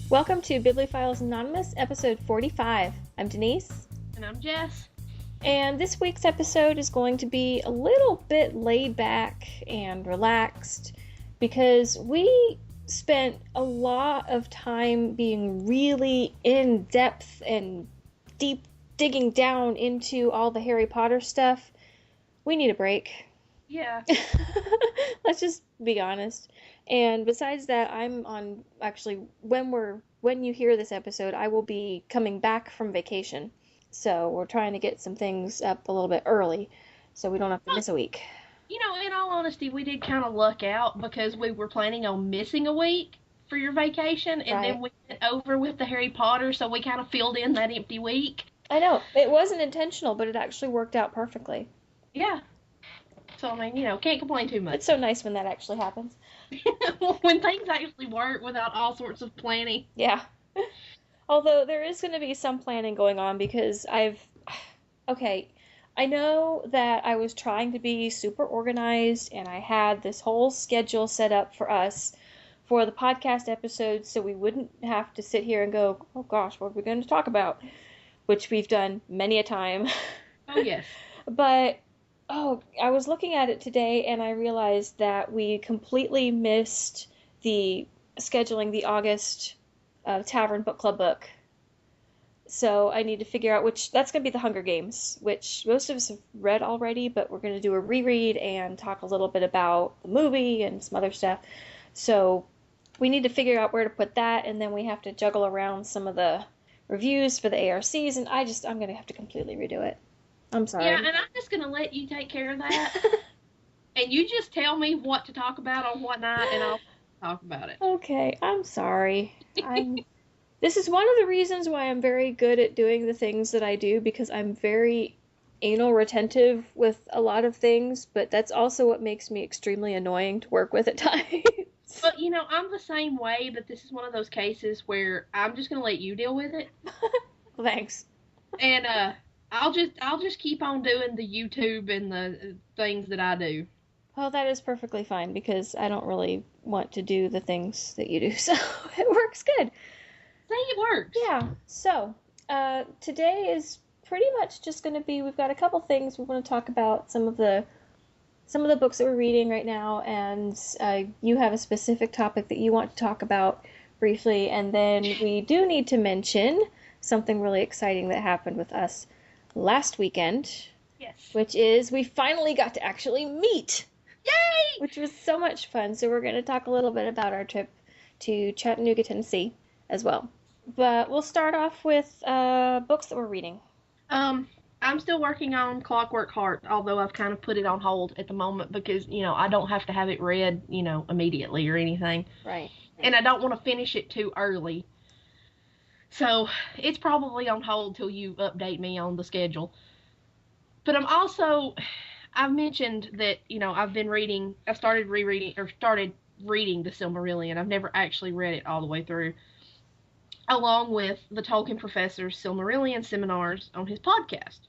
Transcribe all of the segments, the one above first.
Welcome to Bibliophiles Anonymous, episode 45. I'm Denise. And I'm Jess. And this week's episode is going to be a little bit laid back and relaxed because we spent a lot of time being really in depth and deep digging down into all the Harry Potter stuff. We need a break. Yeah. Let's just be honest. And besides that, when you hear this episode, I will be coming back from vacation. So we're trying to get some things up a little bit early so we don't have to miss a week. You know, in all honesty, we did kind of luck out because we were planning on missing a week for your vacation, and then we went over with the Harry Potter, so we kind of filled in that empty week. I know. It wasn't intentional, but it actually worked out perfectly. Yeah. So, I mean, can't complain too much. It's so nice when that actually happens. When things actually work without all sorts of planning. Yeah. Although there is going to be some planning going on because I know that I was trying to be super organized and I had this whole schedule set up for us for the podcast episodes so we wouldn't have to sit here and go, oh gosh, what are we going to talk about? Which we've done many a time. Oh, yes. But I was looking at it today and I realized that we completely missed scheduling the August Tavern Book Club book. So I need to figure out that's going to be the Hunger Games, which most of us have read already, but we're going to do a reread and talk a little bit about the movie and some other stuff. So we need to figure out where to put that, and then we have to juggle around some of the reviews for the ARCs, and I'm going to have to completely redo it. I'm sorry. Yeah, and I'm just going to let you take care of that. And you just tell me what to talk about on what night, and I'll talk about it. Okay, I'm sorry. This is one of the reasons why I'm very good at doing the things that I do, because I'm very anal retentive with a lot of things, but that's also what makes me extremely annoying to work with at times. But, I'm the same way, but this is one of those cases where I'm just going to let you deal with it. Well, thanks. And, I'll just keep on doing the YouTube and the things that I do. Well, that is perfectly fine because I don't really want to do the things that you do, so it works good. See, it works. Yeah. So, today is pretty much just going to be, we've got a couple things we want to talk about, some of the books that we're reading right now, and you have a specific topic that you want to talk about briefly, and then we do need to mention something really exciting that happened with us last weekend. Yes. Which is we finally got to actually meet. Yay! Which was so much fun. So we're going to talk a little bit about our trip to Chattanooga, Tennessee as well. But we'll start off with books that we're reading. I'm still working on Clockwork Heart, although I've kind of put it on hold at the moment because, I don't have to have it read, immediately or anything. Right. And I don't want to finish it too early. So, it's probably on hold till you update me on the schedule. But I've mentioned that, I've started reading The Silmarillion. I've never actually read it all the way through, along with the Tolkien Professor's Silmarillion seminars on his podcast.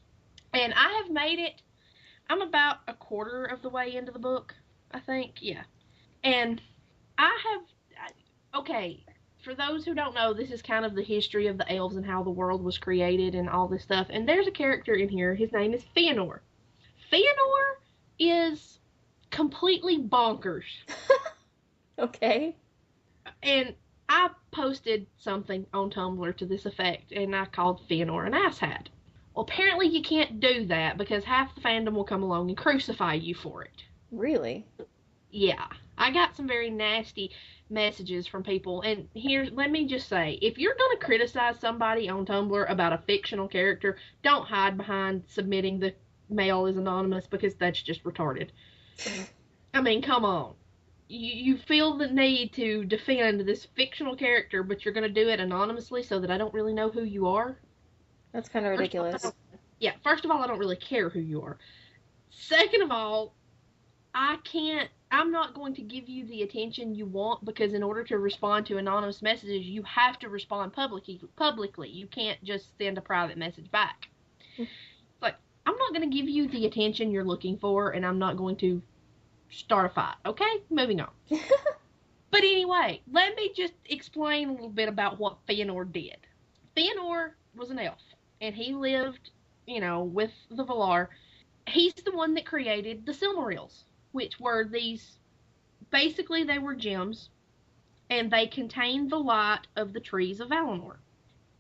And I have made it, I'm about a quarter of the way into the book, I think, yeah. And for those who don't know, this is kind of the history of the elves and how the world was created and all this stuff. And there's a character in here. His name is Fëanor. Fëanor is completely bonkers. Okay. And I posted something on Tumblr to this effect, and I called Fëanor an asshat. Well, apparently you can't do that because half the fandom will come along and crucify you for it. Really? Yeah. I got some very nasty messages from people, and let me just say, if you're going to criticize somebody on Tumblr about a fictional character, don't hide behind submitting the mail is anonymous, because that's just retarded. I mean, come on. You feel the need to defend this fictional character, but you're going to do it anonymously so that I don't really know who you are? That's kind of ridiculous. First of all, I don't really care who you are. Second of all, I'm not going to give you the attention you want, because in order to respond to anonymous messages, you have to respond publicly. You can't just send a private message back. Like, I'm not going to give you the attention you're looking for, and I'm not going to start a fight. Okay? Moving on. But anyway, let me just explain a little bit about what Fëanor did. Fëanor was an elf, and he lived, with the Valar. He's the one that created the Silmarils, which were basically they were gems, and they contained the light of the trees of Valinor.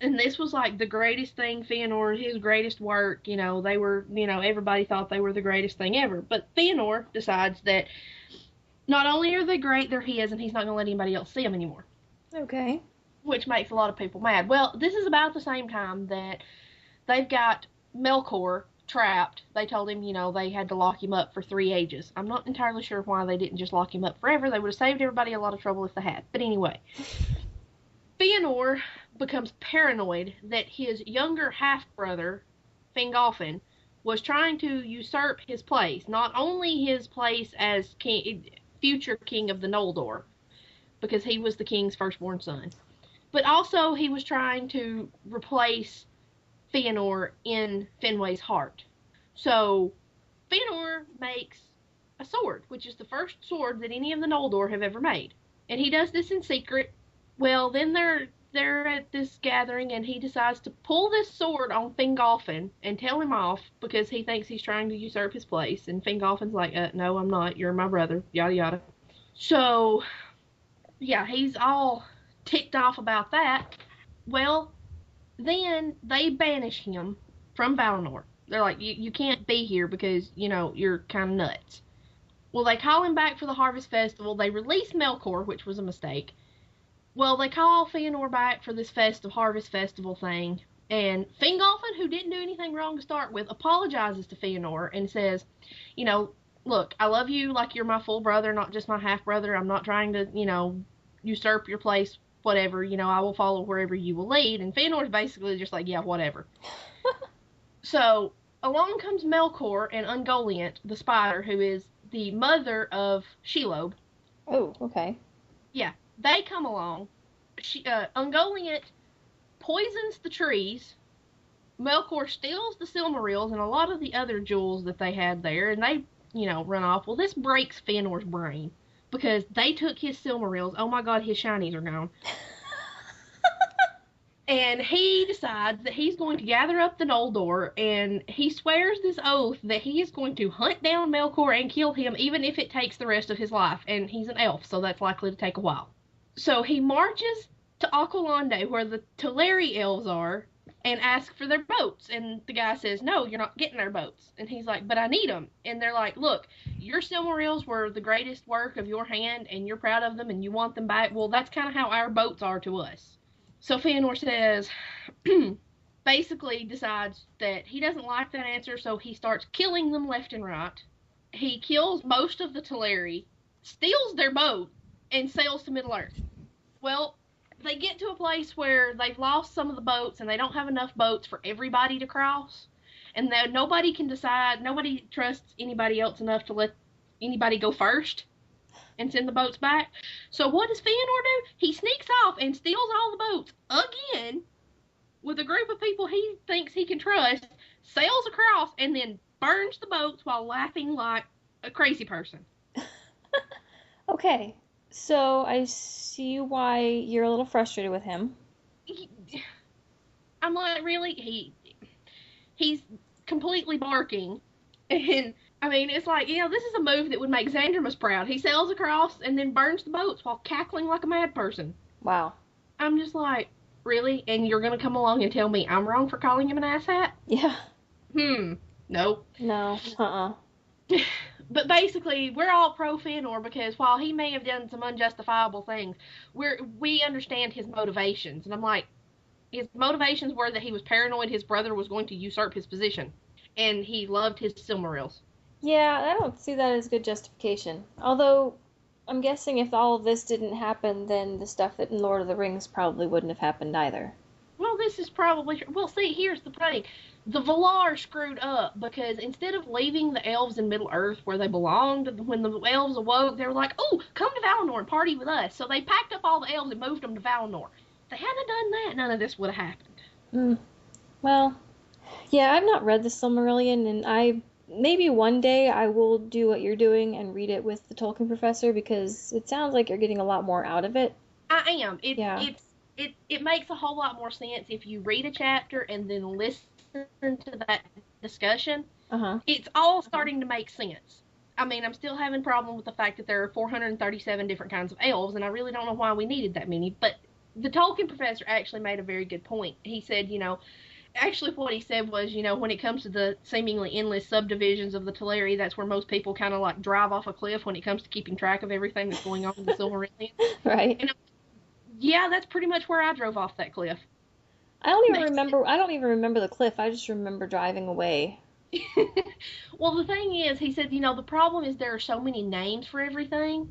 And this was like the greatest thing, Fëanor, his greatest work, they were, everybody thought they were the greatest thing ever. But Fëanor decides that not only are they great, they're his, and he's not going to let anybody else see them anymore. Okay. Which makes a lot of people mad. Well, this is about the same time that they've got Melkor trapped. They told him, they had to lock him up for 3 ages. I'm not entirely sure why they didn't just lock him up forever. They would have saved everybody a lot of trouble if they had. But anyway, Fëanor becomes paranoid that his younger half-brother, Fingolfin, was trying to usurp his place. Not only his place as future king of the Noldor, because he was the king's firstborn son, but also he was trying to replace Fëanor in Finway's heart. So Fëanor makes a sword, which is the first sword that any of the Noldor have ever made. And he does this in secret. Well, then they're at this gathering, and he decides to pull this sword on Fingolfin and tell him off because he thinks he's trying to usurp his place. And Fingolfin's like, no, I'm not. You're my brother. Yada, yada. So, yeah, he's all ticked off about that. Well, then they banish him from Valinor. They're like, you can't be here because, you're kind of nuts. Well, they call him back for the Harvest Festival. They release Melkor, which was a mistake. Well, they call Fëanor back for this Harvest Festival thing. And Fingolfin, who didn't do anything wrong to start with, apologizes to Fëanor and says, look, I love you like you're my full brother, not just my half-brother. I'm not trying to, usurp your place, whatever. I will follow wherever you will lead. And Fëanor's basically just like, yeah, whatever. So, along comes Melkor and Ungoliant, the spider, who is the mother of Shelob. Oh, okay. Yeah, they come along. Ungoliant poisons the trees. Melkor steals the Silmarils and a lot of the other jewels that they had there, and they, run off. Well, this breaks Fëanor's brain, because they took his Silmarils. Oh my god, his shinies are gone. And he decides that he's going to gather up the Noldor, and he swears this oath that he is going to hunt down Melkor and kill him, even if it takes the rest of his life. And he's an elf, so that's likely to take a while. So he marches to Aqualande, where the Teleri elves are, and asks for their boats. And the guy says, no, you're not getting our boats. And he's like, but I need them. And they're like, look, your Silmarils were the greatest work of your hand, and you're proud of them, and you want them back. Well, that's kind of how our boats are to us. So Fëanor says, basically decides that he doesn't like that answer, so he starts killing them left and right. He kills most of the Teleri, steals their boat, and sails to Middle-earth. Well, they get to a place where they've lost some of the boats, and they don't have enough boats for everybody to cross. And nobody can decide, nobody trusts anybody else enough to let anybody go first and send the boats back. So what does Fëanor do? He sneaks off and steals all the boats again with a group of people he thinks he can trust, sails across, and then burns the boats while laughing like a crazy person. Okay, so I see why you're a little frustrated with him. I'm like, really? He's completely barking. And I mean, it's like, this is a move that would make Xandrimus proud. He sails across and then burns the boats while cackling like a mad person. Wow. I'm just like, really? And you're going to come along and tell me I'm wrong for calling him an asshat? Yeah. Nope. No. But basically, we're all pro Fëanor because while he may have done some unjustifiable things, we understand his motivations. And I'm like, his motivations were that he was paranoid his brother was going to usurp his position. And he loved his Silmarils. Yeah, I don't see that as good justification. Although, I'm guessing if all of this didn't happen, then the stuff that in Lord of the Rings probably wouldn't have happened either. Well, this is probably... Well, see, here's the thing. The Valar screwed up because instead of leaving the elves in Middle-earth where they belonged, when the elves awoke, they were like, oh, come to Valinor and party with us. So they packed up all the elves and moved them to Valinor. If they hadn't done that, none of this would have happened. Well... Yeah, I've not read the Silmarillion, and I maybe one day I will do what you're doing and read it with the Tolkien professor because it sounds like you're getting a lot more out of it. I am. Yeah. It makes a whole lot more sense if you read a chapter and then listen to that discussion. Uh-huh. It's all starting to make sense. I mean, I'm still having problem with the fact that there are 437 different kinds of elves, and I really don't know why we needed that many. But the Tolkien professor actually made a very good point. He said, actually what he said was, when it comes to the seemingly endless subdivisions of the Teleri, that's where most people kind of like drive off a cliff when it comes to keeping track of everything that's going on in the Silmarillion. Right. And yeah, that's pretty much where I drove off that cliff. I don't even remember the cliff. I just remember driving away. Well, the thing is, he said, the problem is there are so many names for everything.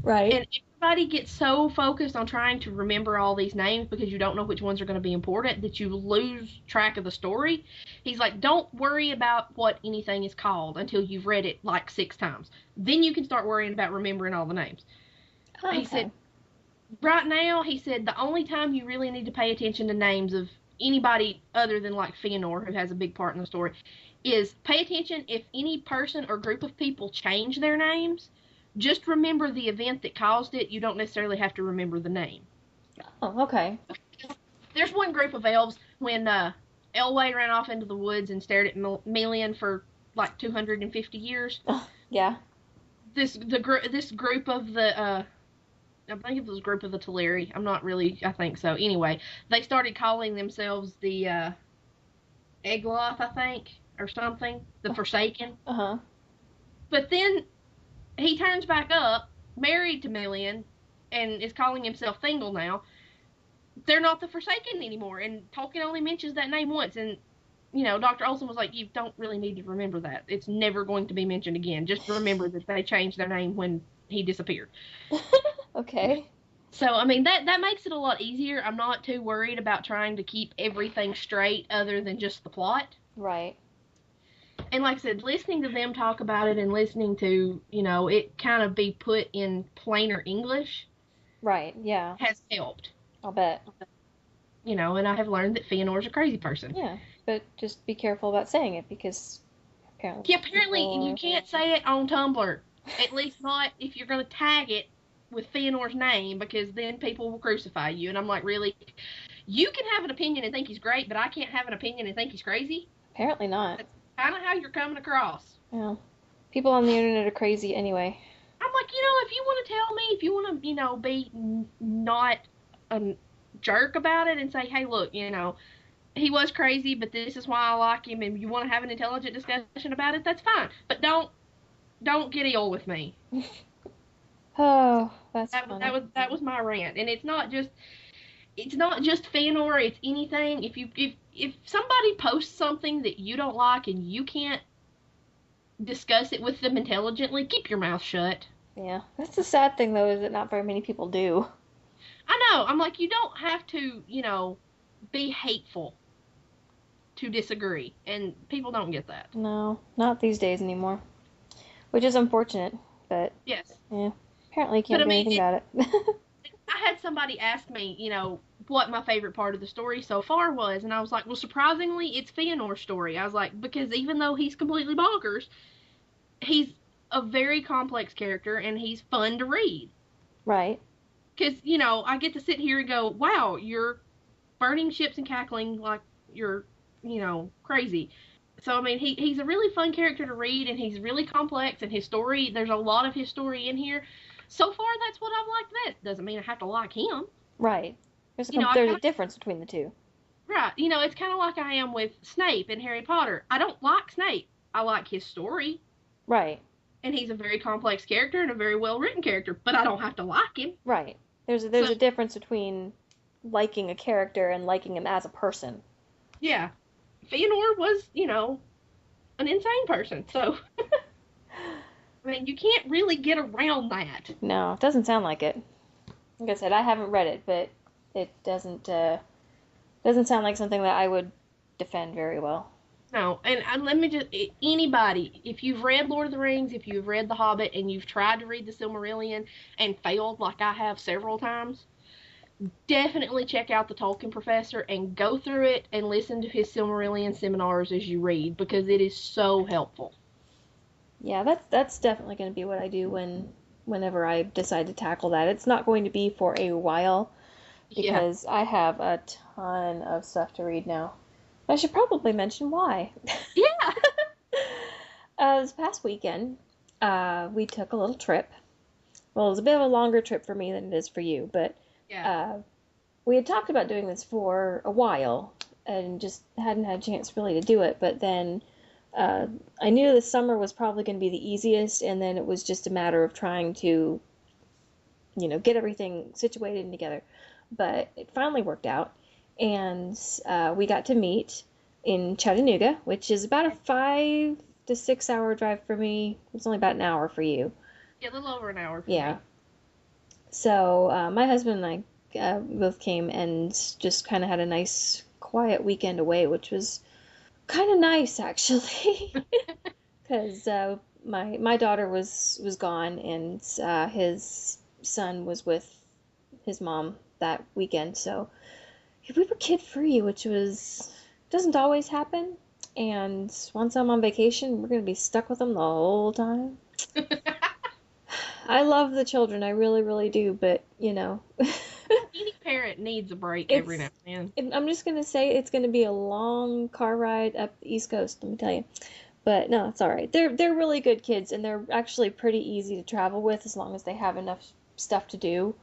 Right. And everybody gets so focused on trying to remember all these names because you don't know which ones are going to be important that you lose track of the story. He's like, don't worry about what anything is called until you've read it like 6 times. Then you can start worrying about remembering all the names. Okay. He said, right now, he said, the only time you really need to pay attention to names of anybody other than like Fëanor, who has a big part in the story, is pay attention if any person or group of people change their names. Just remember the event that caused it. You don't necessarily have to remember the name. Oh, okay. There's one group of elves when Elwë ran off into the woods and stared at Melian for like 250 years. Yeah. This group of the I think it was a group of the Teleri. I think so. Anyway, they started calling themselves the Egloth, I think, or something. The Forsaken. Uh-huh. But then he turns back up, married to Melian, and is calling himself Thingol now. They're not the Forsaken anymore, and Tolkien only mentions that name once, and, Dr. Olson was like, you don't really need to remember that. It's never going to be mentioned again. Just remember that they changed their name when he disappeared. Okay. So, I mean, that makes it a lot easier. I'm not too worried about trying to keep everything straight other than just the plot. Right. And like I said, listening to them talk about it and listening to, it kind of be put in plainer English. Right, yeah. Has helped. I'll bet. And I have learned that Fëanor's a crazy person. Yeah, but just be careful about saying it because apparently... Yeah, apparently you can't say it on Tumblr. At least not if you're going to tag it with Fëanor's name because then people will crucify you. And I'm like, really? You can have an opinion and think he's great, but I can't have an opinion and think he's crazy? Apparently not. That's kind of how you're coming across. Yeah. People on the internet are crazy anyway. I'm like, if you want to tell me, if you want to, be not a jerk about it and say, hey, look, he was crazy, but this is why I like him, and you want to have an intelligent discussion about it, that's fine. But don't get ill with me. Oh, that's funny. That was my rant, and it's not just Fëanor, it's anything. If somebody posts something that you don't like and you can't discuss it with them intelligently, keep your mouth shut. Yeah, that's the sad thing though, is that not very many people do. I know. I'm like, you don't have to, be hateful to disagree, and people don't get that. No, not these days anymore, which is unfortunate. But yes, yeah, apparently you can't do anything about it. I had somebody ask me, what my favorite part of the story so far was, and I was like, well, surprisingly, it's Fëanor's story. I was like, because even though he's completely bonkers, he's a very complex character, and he's fun to read. Right. Because, I get to sit here and go, wow, you're burning ships and cackling like you're, crazy. So, I mean, he's a really fun character to read, and he's really complex, and his story, there's a lot of his story in here. So far, that's what I've liked best. Doesn't mean I have to like him. Right. There's a difference between the two. Right. It's kind of like I am with Snape in Harry Potter. I don't like Snape. I like his story. Right. And he's a very complex character and a very well-written character, but I don't have to like him. Right. There's a difference between liking a character and liking him as a person. Yeah. Fëanor was, an insane person, so... I mean, you can't really get around that. No, it doesn't sound like it. Like I said, I haven't read it, but it doesn't sound like something that I would defend very well. No, and let me just, anybody, if you've read Lord of the Rings, if you've read The Hobbit, and you've tried to read the Silmarillion and failed like I have several times, definitely check out the Tolkien Professor and go through it and listen to his Silmarillion seminars as you read, because it is so helpful. Yeah, that's definitely going to be what I do whenever I decide to tackle that. It's not going to be for a while Yeah. because I have a ton of stuff to read now. I should probably mention why. Yeah. This past weekend, we took a little trip. Well, it was a bit of a longer trip for me than it is for you, but Yeah. uh, we had talked about doing this for a while and just hadn't had a chance really to do it. But then uh, I knew the summer was probably going to be the easiest, and then it was just a matter of trying to, get everything situated and together. But it finally worked out, and we got to meet in Chattanooga, which is about a 5 to 6 hour drive for me. It's only about an hour for you. Yeah, a little over an hour for Yeah. me. So my husband and I both came and just kind of had a nice, quiet weekend away, which was kind of nice actually, because my daughter was gone and his son was with his mom that weekend. So we were kid free, which was doesn't always happen. And once I'm on vacation, we're gonna be stuck with them the whole time. I love the children, I really, really do, but Any parent needs a break every now it's. and I'm just gonna say it's gonna be a long car ride up the East Coast. Let me tell you. But no, it's all right. They're really good kids, and they're actually pretty easy to travel with as long as they have enough stuff to do.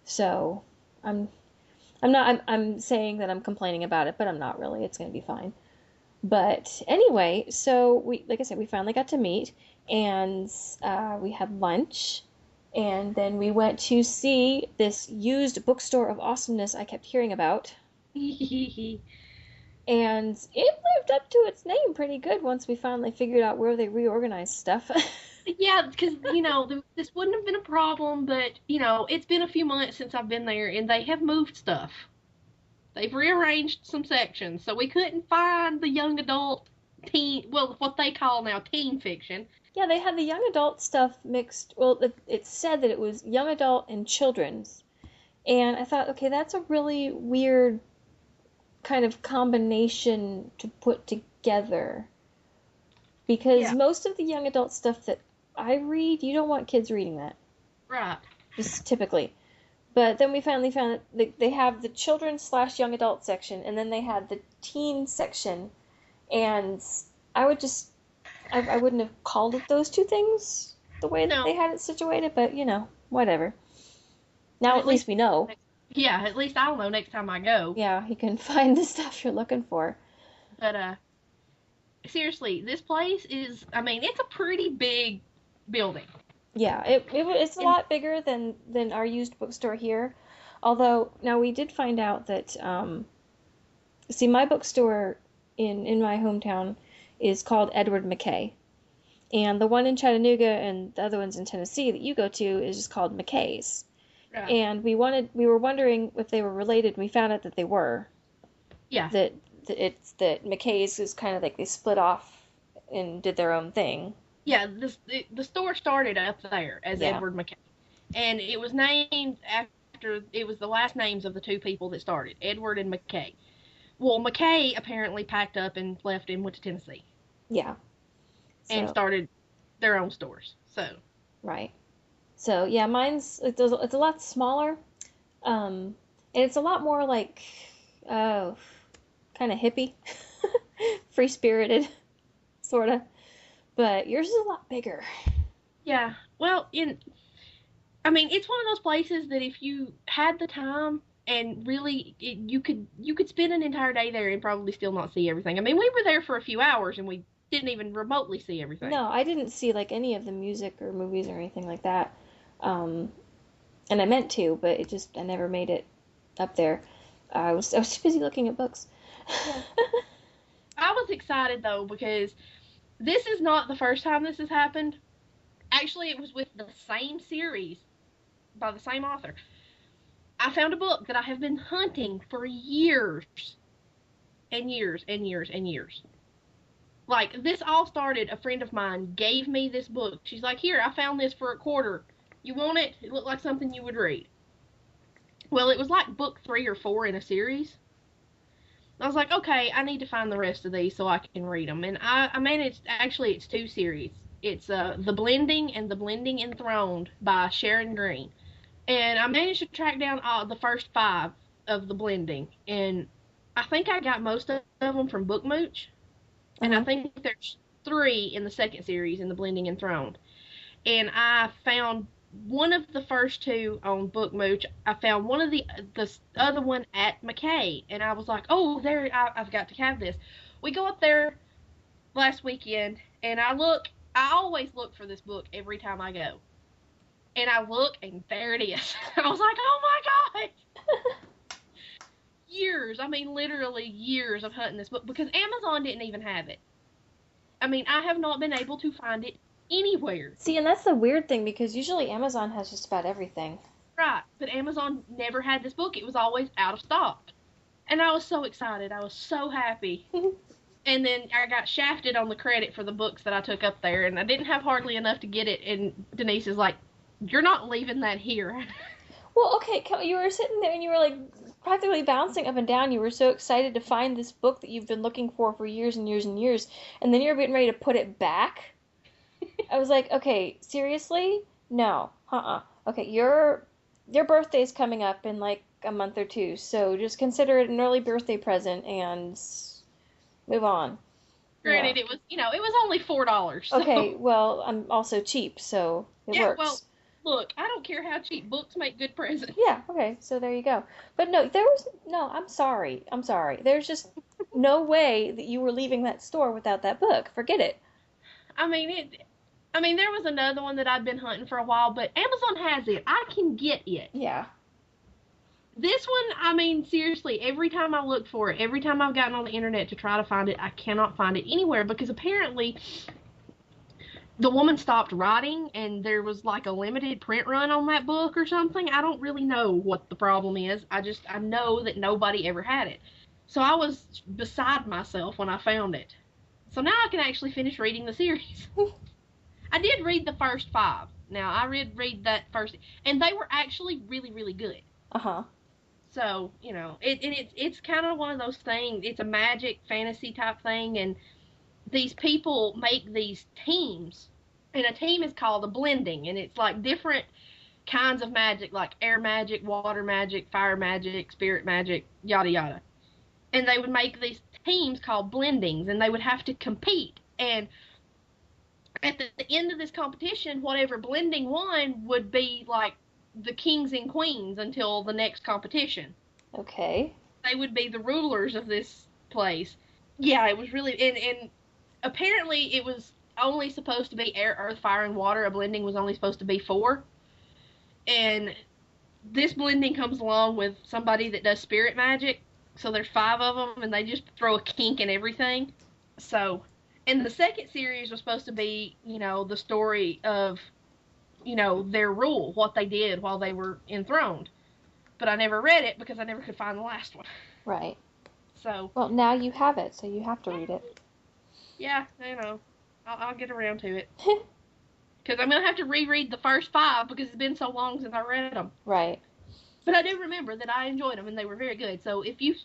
So I'm I'm not I'm saying that I'm complaining about it, but I'm not really. It's gonna be fine. But anyway, so we like I said, we finally got to meet, and we had lunch, and then we went to see this used bookstore of awesomeness I kept hearing about. then. And it lived up to its name pretty good once we finally figured out where they reorganized stuff. Yeah, because, this wouldn't have been a problem, but, it's been a few months since I've been there, and they have moved stuff. They've rearranged some sections, so we couldn't find the young adult teen, well, what they call now teen fiction. Yeah, they had the young adult stuff mixed. Well, it said that it was young adult and children's. And I thought, okay, that's a really weird kind of combination to put together. Because Yeah, most of the young adult stuff that I read, you don't want kids reading that, right. just typically. But then we finally found that they have the children slash young adult section, and then they had the teen section. And I would just, I wouldn't have called it those two things the way that they No, had it situated, but whatever. but Now at least we know. at least I'll know next time I go. Yeah, you can find the stuff you're looking for. But, seriously, this place is, it's a pretty big building. Yeah, it's a And, lot bigger than our used bookstore here. Although now we did find out that see, my bookstore in my hometown is called Edward McKay, and the one in Chattanooga and the other ones in Tennessee that you go to is just called McKay's. right. And we were wondering if they were related. And we found out that they were. Yeah. That McKay's is kind of like they split off and did their own thing. Yeah, the store started up there as Yeah. Edward McKay. And it was named after, it was the last names of the two people that started, Edward and McKay. Well, McKay apparently packed up and left and went to Tennessee Yeah. and So started their own stores. So, right. So yeah, mine's it's a lot smaller, and it's a lot more like uh, kind of hippie, free spirited, sorta. But yours is a lot bigger. yeah. Well, it's one of those places that if you had the time and really you could spend an entire day there and probably still not see everything. We were there for a few hours and we didn't even remotely see everything. No, I didn't see like any of the music or movies or anything like that. Um, and I meant to, but I never made it up there. I was too busy looking at books. Yeah. I was excited though because this is not the first time this has happened. Actually, it was with the same series by the same author. I found a book that I have been hunting for years and years and years and years. Like, this all started, a friend of mine gave me this book. She's like, here, I found this for a quarter. You want it? It looked like something you would read. Well, it was like book 3 or 4 in a series. I was like, okay, I need to find the rest of these so I can read them. And I managed, actually, it's 2 series. It's The Blending and the Blending Enthroned by Sharon Green. And I managed to track down the first 5 of The Blending. And I think I got most of them from Book Mooch. And I think there's 3 in the second series in The Blending Enthroned. And I found one of the first 2 on Book Mooch. I found one of the other one at McKay. And I was like, oh, there, I've got to have this. We go up there last weekend, and I always look for this book every time I go. And I look, and there it is. I was like, oh my God! Years, I mean literally years of hunting this book, because Amazon didn't even have it. I mean, I have not been able to find it anywhere. See, and that's the weird thing, because usually Amazon has just about everything. Right, but Amazon never had this book. It was always out of stock. And I was so excited. I was so happy. And then I got shafted on the credit for the books that I took up there, and I didn't have hardly enough to get it, and Denise is like, you're not leaving that here. Well, okay, you were sitting there and you were like practically bouncing up and down. You were so excited to find this book that you've been looking for years and years and years, and then you're getting ready to put it back. I was like, okay, seriously? No. Okay, your birthday's coming up in like a month or 2, so just consider it an early birthday present and move on. Granted, it was only $4. So. Okay, well, I'm also cheap, so it works. Well, look, I don't care how cheap. Books make good presents. Yeah, okay, so there you go. But no, I'm sorry. There's just no way that you were leaving that store without that book. Forget it. I mean, there was another one that I'd been hunting for a while, but Amazon has it. I can get it. Yeah. This one, I mean, seriously, every time I look for it, every time I've gotten on the internet to try to find it, I cannot find it anywhere, because apparently the woman stopped writing and there was like a limited print run on that book or something. I don't really know what the problem is. I know that nobody ever had it. So I was beside myself when I found it. So now I can actually finish reading the series. I did read the first 5. Now, I read that first, and they were actually really, really good. Uh-huh. So, it's kind of one of those things. It's a magic fantasy type thing, and these people make these teams, and a team is called a blending, and it's like different kinds of magic, like air magic, water magic, fire magic, spirit magic, yada yada. And they would make these teams called blendings, and they would have to compete. And at the end of this competition, whatever blending won would be like the kings and queens until the next competition. Okay. They would be the rulers of this place. Yeah, it was really, and apparently it was only supposed to be air, earth, fire, and water. A blending was only supposed to be 4. And this blending comes along with somebody that does spirit magic. So there's 5 of them, and they just throw a kink in everything. So, and the second series was supposed to be, the story of, their rule, what they did while they were enthroned. But I never read it because I never could find the last one. Right. So. Well, now you have it, so you have to read it. Yeah, I'll get around to it. Because I'm going to have to reread the first 5 because it's been so long since I read them. Right. But I do remember that I enjoyed them and they were very good. So if you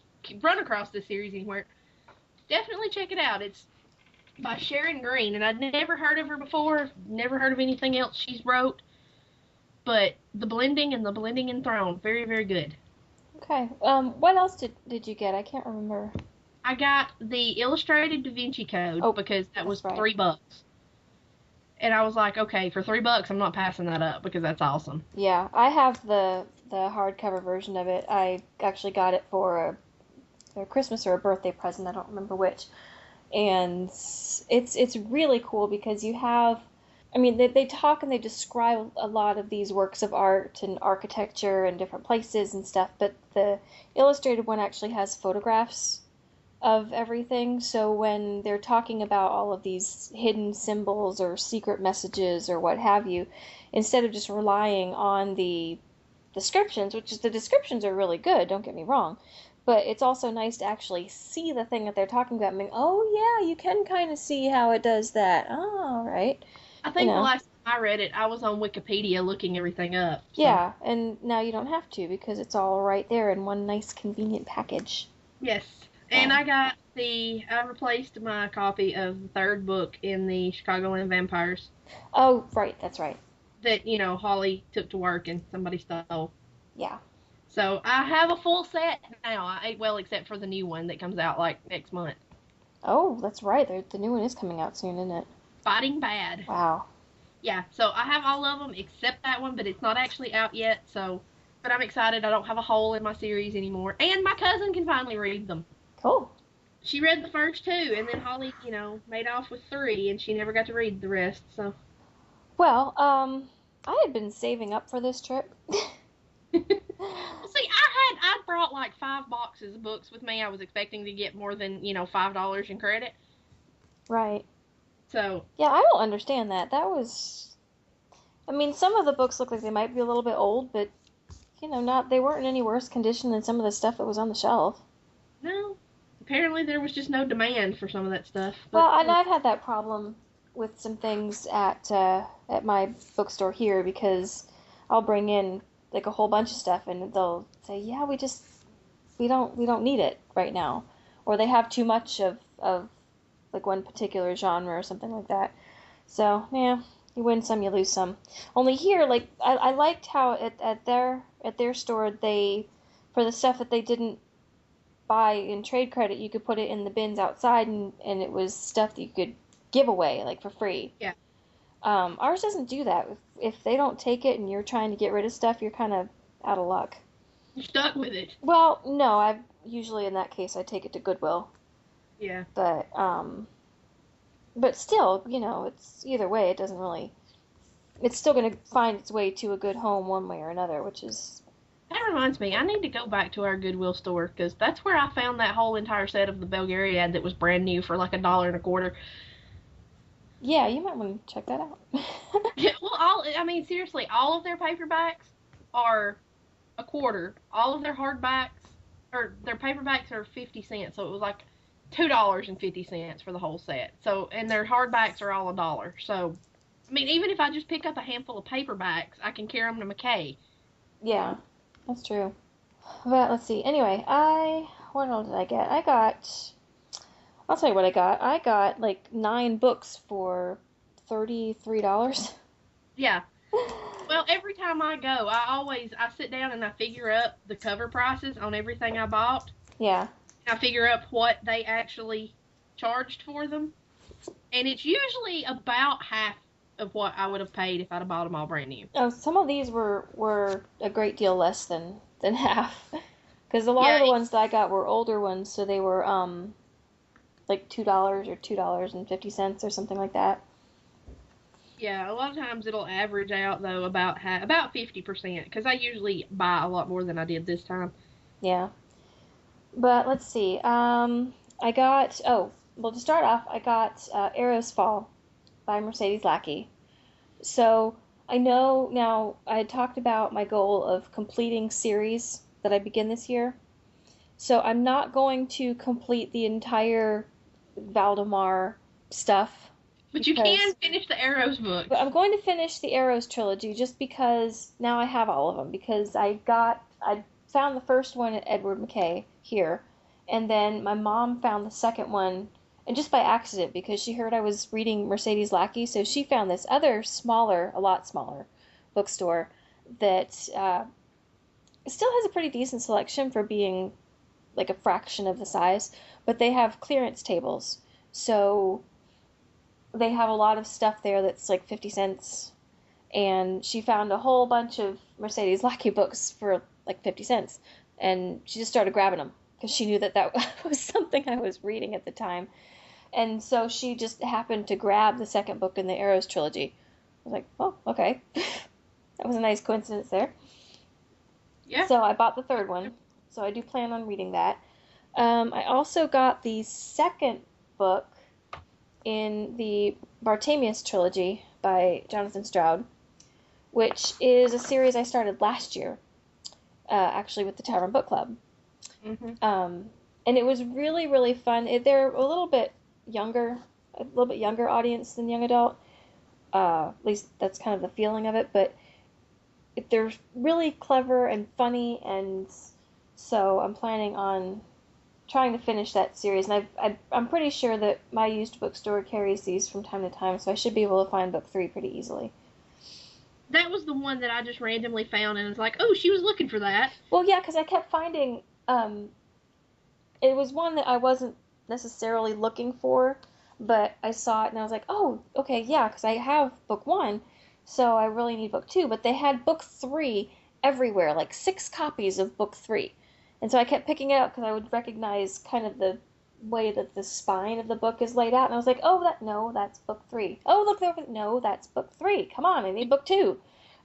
run across this series anywhere, definitely check it out. It's by Sharon Green, and I'd never heard of her before, never heard of anything else she's wrote. But The Blending and the Blending Enthroned, very, very good. Okay. What else did you get? I can't remember. I got the Illustrated Da Vinci Code because that was right. $3. And I was like, okay, for $3, I'm not passing that up because that's awesome. Yeah, I have the hardcover version of it. I actually got it for a Christmas or a birthday present. I don't remember which. And it's really cool because you have, I mean, they talk and they describe a lot of these works of art and architecture and different places and stuff, but the illustrated one actually has photographs of everything. So when they're talking about all of these hidden symbols or secret messages or what have you, instead of just relying on the descriptions, the descriptions are really good, don't get me wrong, but it's also nice to actually see the thing that they're talking about and think, oh yeah, you can kind of see how it does that. Oh, all right. I think the last time I read it, I was on Wikipedia looking everything up. So. Yeah, and now you don't have to because it's all right there in one nice convenient package. Yes. And I replaced my copy of the third book in the Chicagoland Vampires Oh, right, that's right. that, Holly took to work and somebody stole. Yeah. So I have a full set now. Well, except for the new one that comes out like next month. Oh, that's right. The new one is coming out soon, isn't it? Fighting Bad. Wow. Yeah, so I have all of them except that one, but it's not actually out yet. But I'm excited. I don't have a hole in my series anymore, and my cousin can finally read them. Cool. She read the first two, and then Holly, made off with three, and she never got to read the rest. So. Well, I had been saving up for this trip. Well, see, I brought like 5 boxes of books with me. I was expecting to get more than $5 in credit. Right. So. Yeah, I don't understand that. I mean, some of the books look like they might be a little bit old, but they weren't in any worse condition than some of the stuff that was on the shelf. No. Apparently there was just no demand for some of that stuff. But, well, and I've had that problem with some things at my bookstore here, because I'll bring in like a whole bunch of stuff and they'll say, yeah, we don't need it right now, or they have too much of like one particular genre or something like that. So yeah, you win some, you lose some. Only here, like I liked how at their store, they, for the stuff that they didn't buy in trade credit, you could put it in the bins outside, and it was stuff that you could give away like for free. Yeah. Ours doesn't do that. If they don't take it and you're trying to get rid of stuff, you're kind of out of luck. You're stuck with it. Well, no, I usually in that case I take it to Goodwill. Yeah. But still, it's either way, it doesn't really. It's still going to find its way to a good home one way or another, which is. That reminds me, I need to go back to our Goodwill store, because that's where I found that whole entire set of the Belgariad that was brand new for like $1.25. Yeah, you might want to check that out. Yeah, well, seriously, all of their paperbacks are a quarter. All of their hardbacks, or their paperbacks, are 50 cents, so it was like $2.50 for the whole set. So, and their hardbacks are all $1. So, even if I just pick up a handful of paperbacks, I can carry them to McKay. Yeah, that's true. But let's see. Anyway, what else did I get? I'll tell you what I got. I got like 9 books for $33. Yeah. Well, every time I go, I sit down and I figure up the cover prices on everything I bought. Yeah. I figure up what they actually charged for them. And it's usually about half of what I would have paid if I'd have bought them all brand new. Oh, some of these were a great deal less than half. Because a lot of the ones that I got were older ones, so they were like $2 or $2.50 or something like that. Yeah, a lot of times it'll average out though about 50%, because I usually buy a lot more than I did this time. Yeah. But let's see. I got to start off, I got Arrows Fall by Mercedes Lackey. So I know now I had talked about my goal of completing series that I begin this year. So I'm not going to complete the entire Valdemar stuff. But you can finish the Arrows book. But I'm going to finish the Arrows trilogy just because now I have all of them. Because I found the first one at Edward McKay here, and then my mom found the second one, and just by accident, because she heard I was reading Mercedes Lackey, so she found this other a lot smaller bookstore that still has a pretty decent selection for being like a fraction of the size, but they have clearance tables, so they have a lot of stuff there that's like 50 cents, and she found a whole bunch of Mercedes Lackey books for like 50 cents, and she just started grabbing them because she knew that was something I was reading at the time. And so she just happened to grab the second book in the Arrows trilogy. I was like, oh, okay. That was a nice coincidence there. Yeah. So I bought the third one, so I do plan on reading that. I also got the second book in the Bartemius trilogy by Jonathan Stroud, which is a series I started last year, actually with the Tavern Book Club. Mm-hmm. And it was really, really fun. They're a little bit younger audience than young adult. At least that's kind of the feeling of it. But they're really clever and funny, and so I'm planning on trying to finish that series, and I'm pretty sure that my used bookstore carries these from time to time, so I should be able to find book 3 pretty easily. That was the one that I just randomly found and was like, oh, she was looking for that. Well, yeah, because I kept finding, it was one that I wasn't necessarily looking for, but I saw it and I was like, oh, okay, yeah, because I have book 1, so I really need book 2, but they had book 3 everywhere, like 6 copies of book 3. And so I kept picking it up because I would recognize kind of the way that the spine of the book is laid out, and I was like, oh, no, that's book 3. Oh, look over, no, that's book 3. Come on, I need book 2.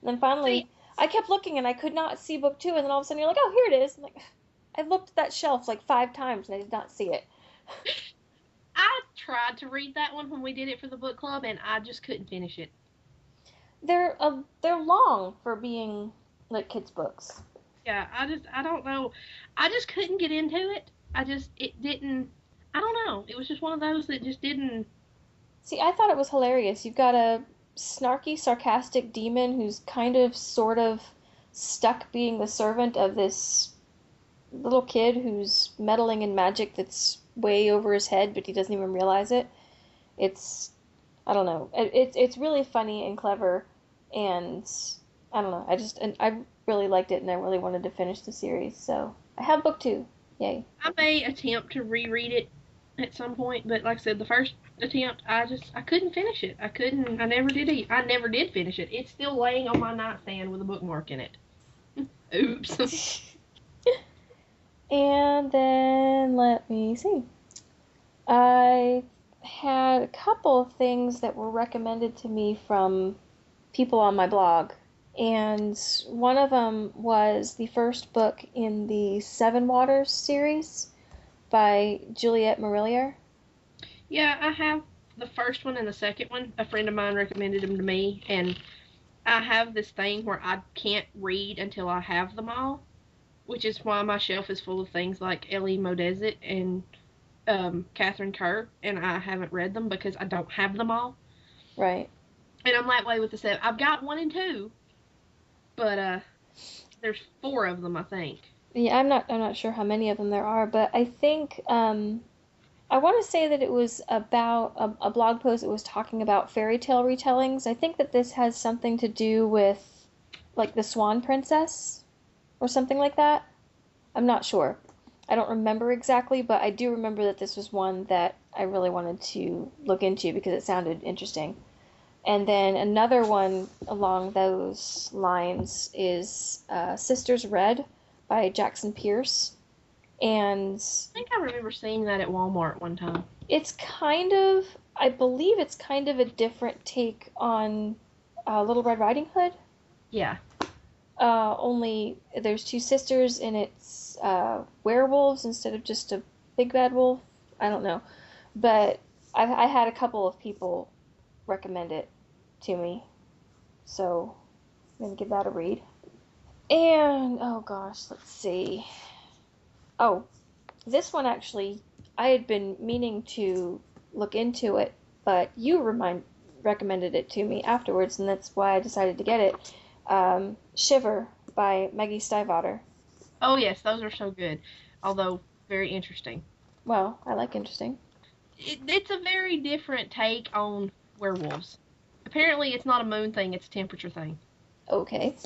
And then finally, See, I kept looking and I could not see book 2, and then all of a sudden you're like, oh, here it is. I'm like, I looked at that shelf like 5 times and I did not see it. I tried to read that one when we did it for the book club, and I just couldn't finish it. They're long for being like kids books. Yeah, I don't know. I just couldn't get into it. It didn't, I don't know. It was just one of those that just didn't. See, I thought it was hilarious. You've got a snarky, sarcastic demon who's kind of sort of stuck being the servant of this little kid who's meddling in magic that's way over his head, but he doesn't even realize it. It's I don't know. It's really funny and clever, and I don't know. I really liked it, and I really wanted to finish the series. So I have book 2. Yay! I may attempt to reread it at some point, but like I said, the first attempt, I couldn't finish it. I couldn't. I never did. I never did finish it. It's still laying on my nightstand with a bookmark in it. Oops. And then let me see. I had a couple of things that were recommended to me from people on my blog. And one of them was the first book in the Seven Waters series by Juliette Marillier. Yeah, I have the first one and the second one. A friend of mine recommended them to me, and I have this thing where I can't read until I have them all, which is why my shelf is full of things like Ellie Modesitt and Catherine Kerr, and I haven't read them because I don't have them all. Right. And I'm that way with the 7. I've got 1 and 2, but there's 4 of them, I think. Yeah, I'm not sure how many of them there are, but I think I want to say that it was about a blog post that was talking about fairy tale retellings. I think that this has something to do with like the Swan Princess or something like that. I'm not sure. I don't remember exactly, but I do remember that this was one that I really wanted to look into because it sounded interesting. And then another one along those lines is Sisters Red by Jackson Pierce. And I think I remember seeing that at Walmart one time. I believe it's kind of a different take on Little Red Riding Hood. Yeah. Only there's 2 sisters and it's werewolves instead of just a big bad wolf. I don't know. But I had a couple of people recommend it to me. So I'm going to give that a read. And, oh gosh, let's see. Oh, this one actually, I had been meaning to look into it, but you recommended it to me afterwards, and that's why I decided to get it. Shiver by Maggie Stiefvater. Oh, yes, those are so good, although very interesting. Well, I like interesting. It's a very different take on werewolves. Apparently, it's not a moon thing, it's a temperature thing. Okay.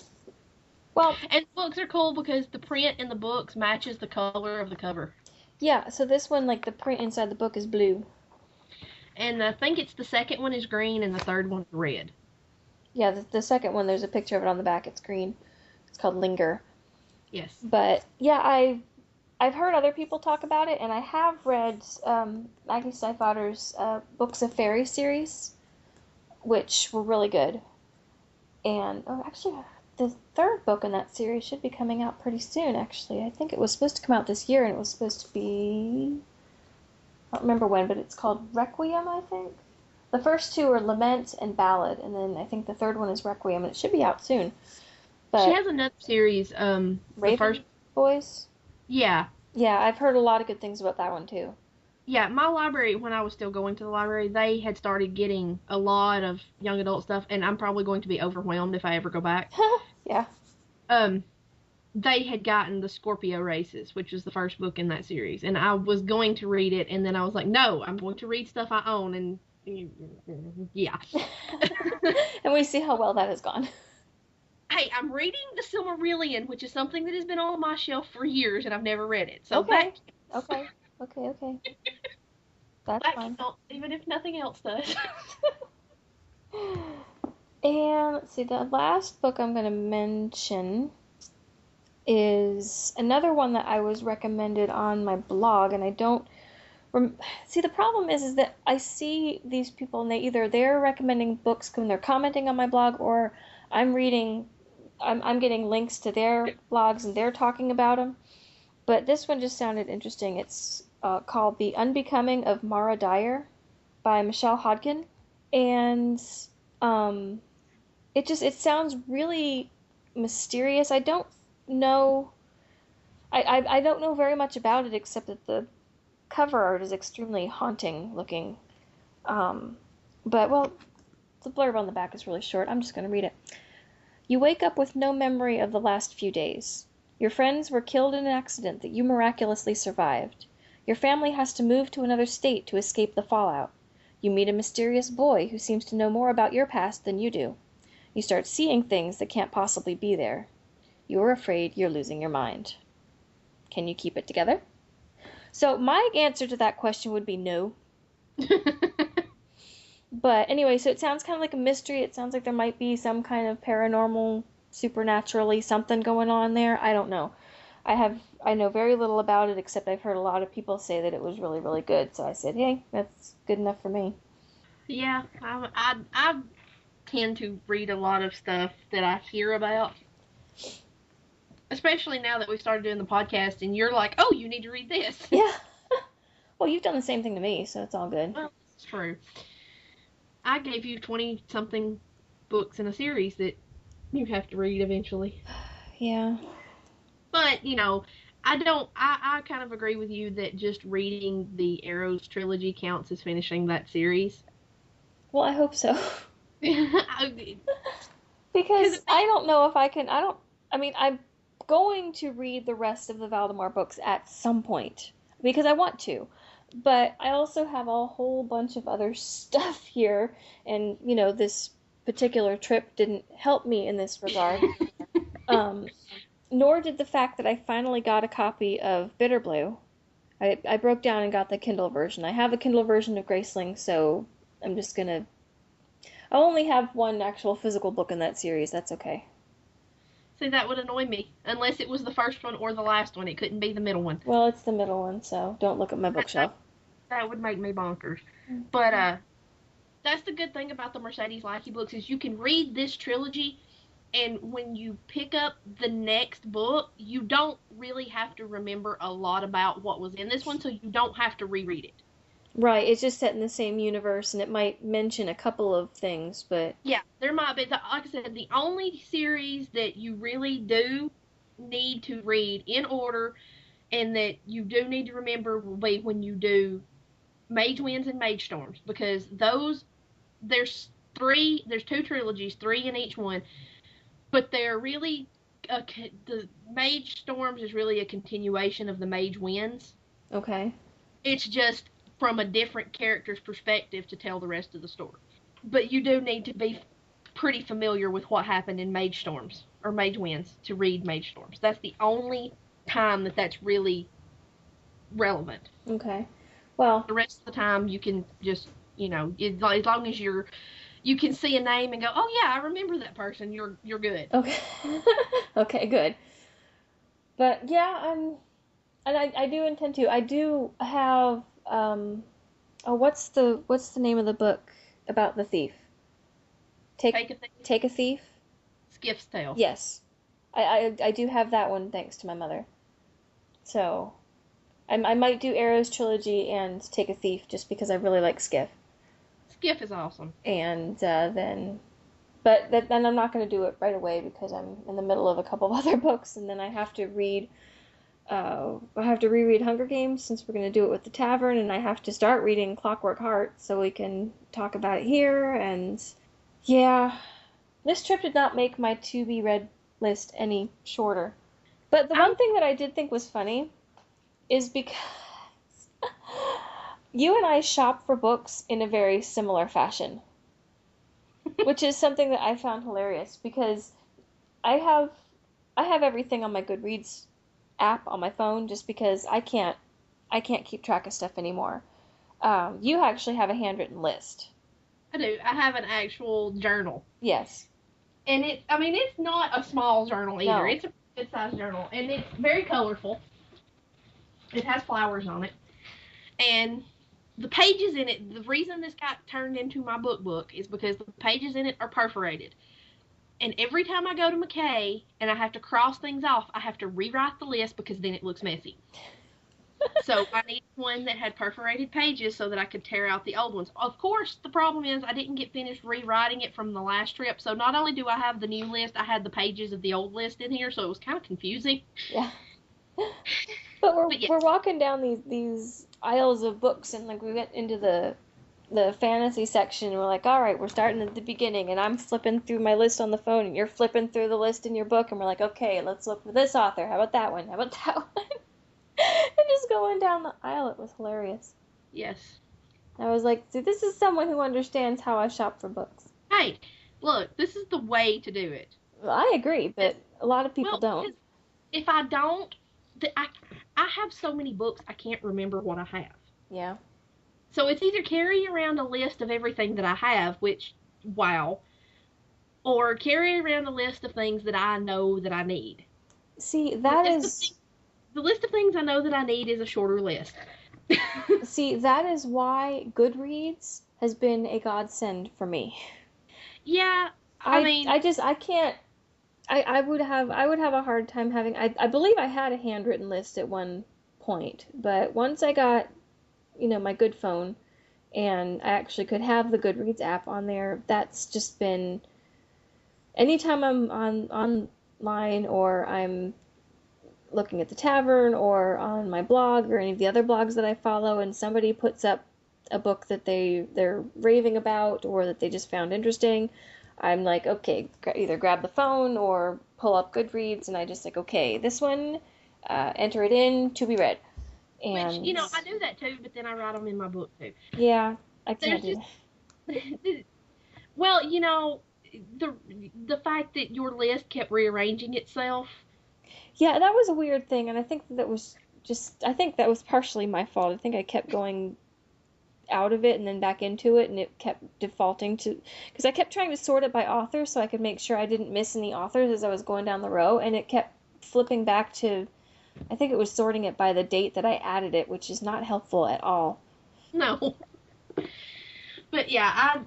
Well, and books are cool because the print in the books matches the color of the cover. Yeah, so this one, like, the print inside the book is blue. And I think it's the second one is green and the third one is red. Yeah, the second one, there's a picture of it on the back. It's green. It's called Linger. Yes. But, yeah, I've heard other people talk about it, and I have read Maggie Stiefvater's Books of Fairy series, which were really good. And, oh, actually, the third book in that series should be coming out pretty soon, actually. I think it was supposed to come out this year, and it was supposed to be... I don't remember when, but it's called Requiem, I think. The first 2 are Lament and Ballad, and then I think the third one is Requiem, and it should be out soon. But she has another series, Raven the first... Boys? Yeah. Yeah, I've heard a lot of good things about that one, too. Yeah, my library, when I was still going to the library, they had started getting a lot of young adult stuff, and I'm probably going to be overwhelmed if I ever go back. Yeah. they had gotten the Scorpio Races, which is the first book in that series. And I was going to read it, and then I was like, no, I'm going to read stuff I own. And yeah. And we see how well that has gone. Hey, I'm reading The Silmarillion, which is something that has been on my shelf for years, and I've never read it. So Okay. that Okay. Okay. Okay. That's that fine. counts, even if nothing else does. And let's see, the last book I'm going to mention is another one that I was recommended on my blog, and I don't see, the problem is that I see these people and they're recommending books when they're commenting on my blog, or I'm reading, I'm getting links to their blogs and they're talking about them. But this one just sounded interesting. It's called The Unbecoming of Mara Dyer by Michelle Hodkin, and um, it sounds really mysterious. I don't know. I don't know very much about it except that the cover art is extremely haunting looking. Um, but, well, the blurb on the back is really short. I'm just going to read it. You wake up with no memory of the last few days. Your friends were killed in an accident that you miraculously survived. Your family has to move to another state to escape the fallout. You meet a mysterious boy who seems to know more about your past than you do. You start seeing things that can't possibly be there. You're afraid you're losing your mind. Can you keep it together? So my answer to that question would be no. But anyway, so it sounds kind of like a mystery. It sounds like there might be some kind of paranormal, supernaturally something going on there. I don't know. I know very little about it except I've heard a lot of people say that it was really, really good. So I said, hey, that's good enough for me. Yeah, I tend to read a lot of stuff that I hear about, especially now that we started doing the podcast, and you're like, oh, you need to read this. Yeah. Well, you've done the same thing to me, so it's all good. Well, it's true. I gave you 20 something books in a series that you have to read eventually. Yeah. But, I kind of agree with you that just reading the Arrows trilogy counts as finishing that series. Well, I hope so. Because Because I don't know if I can. I mean, I'm going to read the rest of the Valdemar books at some point because I want to. But I also have a whole bunch of other stuff here, and this particular trip didn't help me in this regard. Um, Nor did the fact that I finally got a copy of Bitter Blue. I broke down and got the Kindle version. I have a Kindle version of Graceling, so I'm just gonna. I only have one actual physical book in that series. That's okay. see, that would annoy me. Unless it was the first one or the last one. It couldn't be the middle one. Well, it's the middle one, so don't look at my bookshelf. That would make me bonkers. But that's the good thing about the Mercedes Lackey books is you can read this trilogy, and when you pick up the next book, you don't really have to remember a lot about what was in this one, so you don't have to reread it. Right, it's just set in the same universe, and it might mention a couple of things, but Yeah, there might be, like I said, the only series that you really do need to read in order and that you do need to remember will be when you do Mage Winds and Mage Storms, because there's two trilogies, three in each one, but they're really the Mage Storms is really a continuation of the Mage Winds. okay. It's just from a different character's perspective to tell the rest of the story. But you do need to be pretty familiar with what happened in Mage Storms or Mage Winds to read Mage Storms. That's the only time that's really relevant. Okay. Well, The rest of the time you can just, as long as you can see a name and go, oh yeah, I remember that person. You're good. okay. Okay, good. But yeah, and I do intend to. I do have oh, what's the name of the book about the thief? Take a thing. Take a Thief? Skiff's Tale. Yes. I do have that one thanks to my mother. So, I might do Arrow's trilogy and Take a Thief just because I really like Skiff. Skiff is awesome. And then I'm not going to do it right away because I'm in the middle of a couple of other books, and then I have to reread Hunger Games since we're going to do it with the Tavern, and I have to start reading Clockwork Heart so we can talk about it here, and yeah, this trip did not make my to be read list any shorter. But the I'm one thing that I did think was funny is because you and I shop for books in a very similar fashion, which is something that I found hilarious because I have I have everything on my Goodreads app on my phone just because I can't keep track of stuff anymore. You actually have a handwritten list. I do. I have an actual journal. Yes. And I mean, it's not a small journal either. No. It's a good sized journal. And it's very colorful. It has flowers on it. And the pages in it, the reason this got turned into my book is because the pages in it are perforated. And every time I go to McKay and I have to cross things off, I have to rewrite the list because then it looks messy. So I need one that had perforated pages so that I could tear out the old ones. Of course, the problem is I didn't get finished rewriting it from the last trip. So not only do I have the new list, I had the pages of the old list in here, so it was kind of confusing. Yeah. But we're But yeah, we're walking down these aisles of books and like we went into the fantasy section and we're like, all right, we're starting at the beginning and I'm flipping through my list on the phone and you're flipping through the list in your book and we're like, okay, let's look for this author. How about that one? How about that one? And just going down the aisle, it was hilarious. yes. I was like, see, this is someone who understands how I shop for books. Hey, look, this is the way to do it. Well, I agree, but a lot of people Well, don't. because if I don't, I have so many books I can't remember what I have. Yeah. So it's either carry around a list of everything that I have, which, wow, or carry around a list of things that I know that I need. See, The that list of is things, the list of things I know that I need is a shorter list. see, that is why Goodreads has been a godsend for me. Yeah, I mean, I can't I would have a hard time having I believe I had a handwritten list at one point, but once I got, my good phone and I actually could have the Goodreads app on there, that's just been anytime I'm online or I'm looking at the tavern or on my blog or any of the other blogs that I follow and somebody puts up a book that they're raving about or that they just found interesting, I'm like, okay, either grab the phone or pull up Goodreads and I just like, okay, this one, enter it in to be read. which, And I do that too, but then I write them in my book too. yeah, I can't There's do just, that. well, the the fact that your list kept rearranging itself. Yeah, that was a weird thing, and I think that was partially my fault. I think I kept going out of it and then back into it, and it kept defaulting to, because I kept trying to sort it by author so I could make sure I didn't miss any authors as I was going down the row, and it kept flipping back to, I think it was sorting it by the date that I added it, which is not helpful at all. No. But yeah,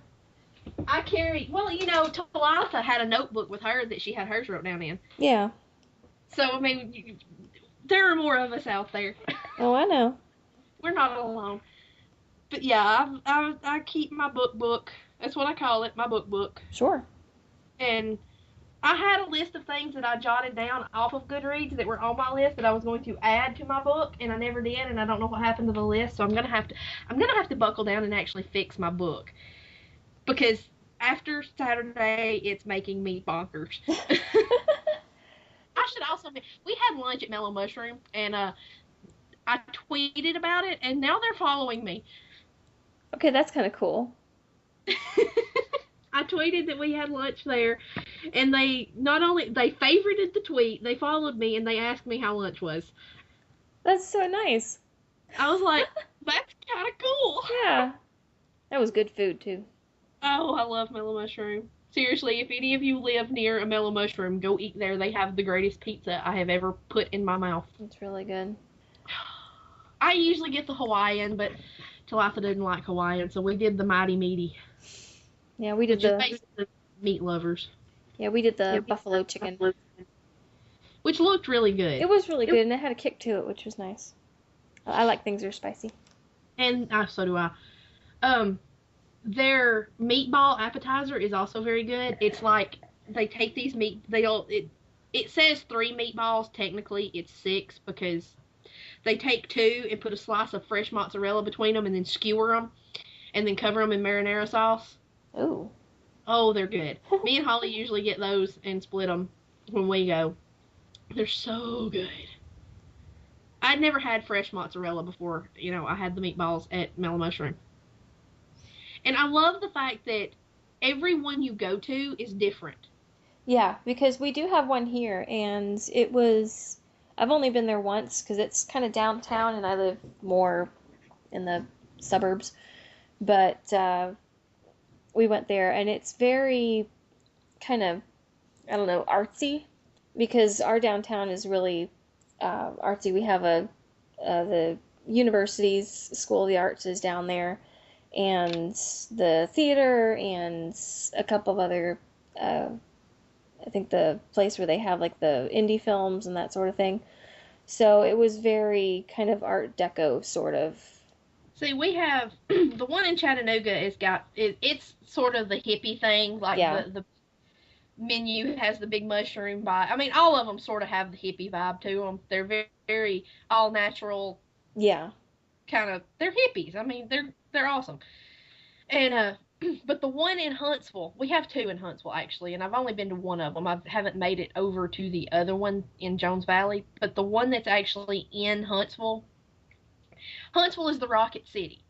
I carry, well, Talitha had a notebook with her that she had hers wrote down in. Yeah. So, I mean, there are more of us out there. Oh, I know. We're not alone. But yeah, I keep my book. That's what I call it, my book. Sure. And I had a list of things that I jotted down off of Goodreads that were on my list that I was going to add to my book, and I never did, and I don't know what happened to the list. So I'm gonna have to buckle down and actually fix my book, because after Saturday, it's making me bonkers. I should also we had lunch at Mellow Mushroom, and I tweeted about it, and now they're following me. Okay, that's kind of cool. I tweeted that we had lunch there, and they not only they favorited the tweet, they followed me, and they asked me how lunch was. That's so nice. I was like, that's kind of cool. Yeah. That was good food, too. Oh, I love Mellow Mushroom. Seriously, if any of you live near a Mellow Mushroom, go eat there. They have the greatest pizza I have ever put in my mouth. It's really good. I usually get the Hawaiian, but Talitha didn't like Hawaiian, so we did the Mighty Meaty. Yeah, we did which is basically meat lovers. Yeah, we did the buffalo chicken. Which looked really good. It was really good, and it had a kick to it, which was nice. I like things that are spicy. And so do I. Their meatball appetizer is also very good. It's like they take these it says 3 meatballs. Technically, it's 6 because they take 2 and put a slice of fresh mozzarella between them and then skewer them and then cover them in marinara sauce. Ooh. Oh, they're good. Me and Holly usually get those and split them when we go. They're so good. I'd never had fresh mozzarella before, I had the meatballs at Mellow Mushroom. And I love the fact that every one you go to is different. Yeah, because we do have one here, and I've only been there once because it's kind of downtown and I live more in the suburbs. But we went there, and it's very kind of, I don't know, artsy because our downtown is really artsy. We have the university's School of the Arts is down there, and the theater, and a couple of other, I think the place where they have like the indie films and that sort of thing. So it was very kind of Art Deco sort of. See, we have the one in Chattanooga it's sort of the hippie thing, like Yeah. the menu has the big mushroom vibe. I mean, all of them sort of have the hippie vibe to them. They're very, very all natural. Yeah. Kind of, they're hippies. I mean, they're awesome. And but the one in Huntsville, we have two in Huntsville actually, and I've only been to one of them. I haven't made it over to the other one in Jones Valley, but the one that's actually in Huntsville is the Rocket City.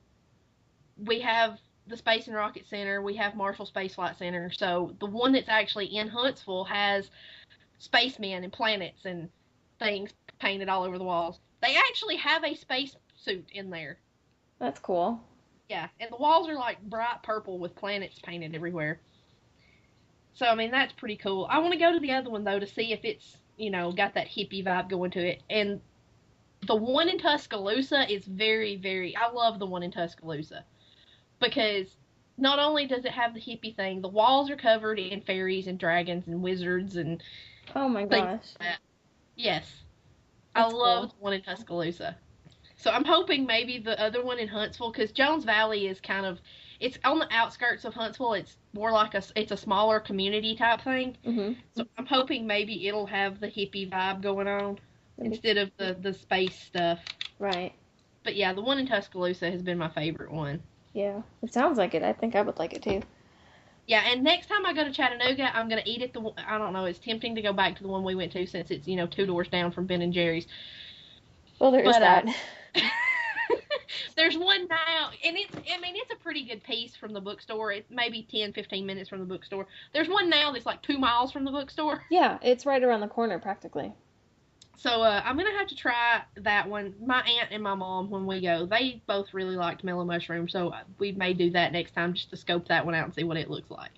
We have the Space and Rocket Center, we have Marshall Space Flight Center. So the one that's actually in Huntsville has spacemen and planets and things painted all over the walls. They actually have a space suit in there. That's cool. Yeah, and the walls are like bright purple with planets painted everywhere. So, I mean, that's pretty cool. I want to go to the other one, though, to see if it's, got that hippie vibe going to it. And the one in Tuscaloosa is very, very, I love the one in Tuscaloosa. Because not only does it have the hippie thing, the walls are covered in fairies and dragons and wizards and Oh my things gosh. like that. Yes. That's I love cool. the one in Tuscaloosa. So I'm hoping maybe the other one in Huntsville, because Jones Valley is it's on the outskirts of Huntsville. It's more like it's a smaller community type thing. Mm-hmm. So I'm hoping maybe it'll have the hippie vibe going on instead of the space stuff. Right. But yeah, the one in Tuscaloosa has been my favorite one. Yeah. It sounds like it. I think I would like it too. Yeah, and next time I go to Chattanooga, I'm gonna eat at I don't know. It's tempting to go back to the one we went to since it's 2 doors down from Ben and Jerry's. Well, there is that. There's one now, and it's a pretty good piece from the bookstore. It's maybe 10-15 minutes from the bookstore. There's one now that's like 2 miles from the bookstore. Yeah, it's right around the corner practically. So I'm going to have to try that one. My aunt and my mom, when we go, they both really liked Mellow Mushroom, so we may do that next time just to scope that one out and see what it looks like.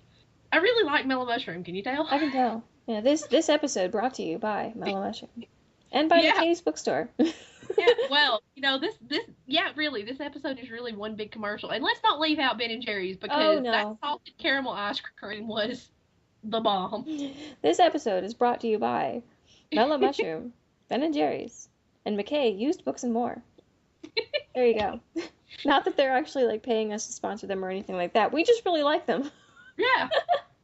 I really like Mellow Mushroom, can you tell? I can tell. Yeah, this episode brought to you by Mellow Mushroom. And by McKay Used Bookstore. Yeah, well, this episode is really one big commercial. And let's not leave out Ben and Jerry's because that salted caramel ice cream was the bomb. This episode is brought to you by Mellow Mushroom, Ben and Jerry's, and McKay Used Books and More. There you go. Not that they're actually like paying us to sponsor them or anything like that. We just really like them. Yeah.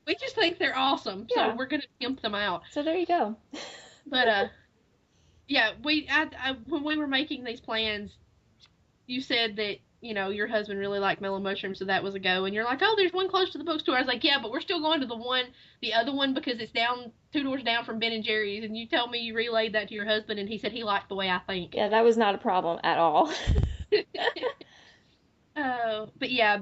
We just think they're awesome, so we're going to pimp them out. So there you go. But, yeah, when we were making these plans, you said that, your husband really liked Mellow Mushroom, so that was a go. And you're like, oh, there's one close to the bookstore. I was like, yeah, but we're still going to the other one because it's 2 doors down from Ben and Jerry's. And you tell me you relayed that to your husband, and he said he liked the way I think. Yeah, that was not a problem at all. But yeah,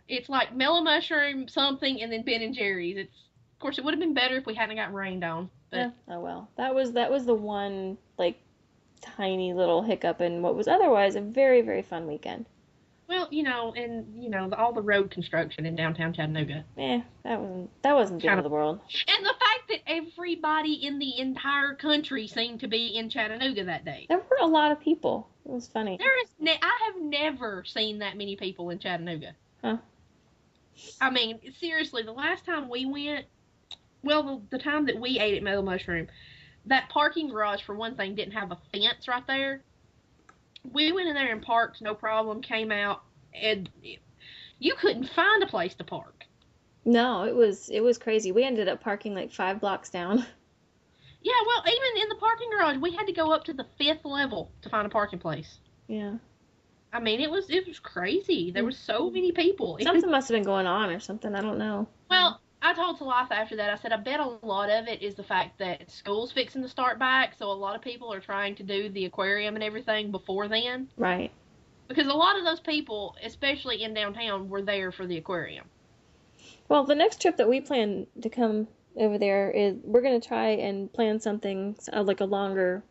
it's like Mellow Mushroom something, and then Ben and Jerry's. Of course, it would have been better if we hadn't gotten rained on. But yeah. Oh well, that was the one like tiny little hiccup in what was otherwise a very, very fun weekend. Well, all the road construction in downtown Chattanooga. That wasn't the end of the world. And the fact that everybody in the entire country seemed to be in Chattanooga that day. There were a lot of people. It was funny. I have never seen that many people in Chattanooga. Huh. I mean, seriously, the last time we went, well, the time that we ate at Mellow Mushroom, that parking garage, for one thing, didn't have a fence right there. We went in there and parked, no problem, came out, and you couldn't find a place to park. No, it was crazy. We ended up parking like 5 blocks down. Yeah, well, even in the parking garage, we had to go up to the 5th level to find a parking place. Yeah. I mean, it was crazy. There were so many people. Something must have been going on or something. I don't know. Well, I told Talitha after that, I said, I bet a lot of it is the fact that school's fixing to start back, so a lot of people are trying to do the aquarium and everything before then. Right. Because a lot of those people, especially in downtown, were there for the aquarium. Well, the next trip that we plan to come over there is we're going to try and plan something like a little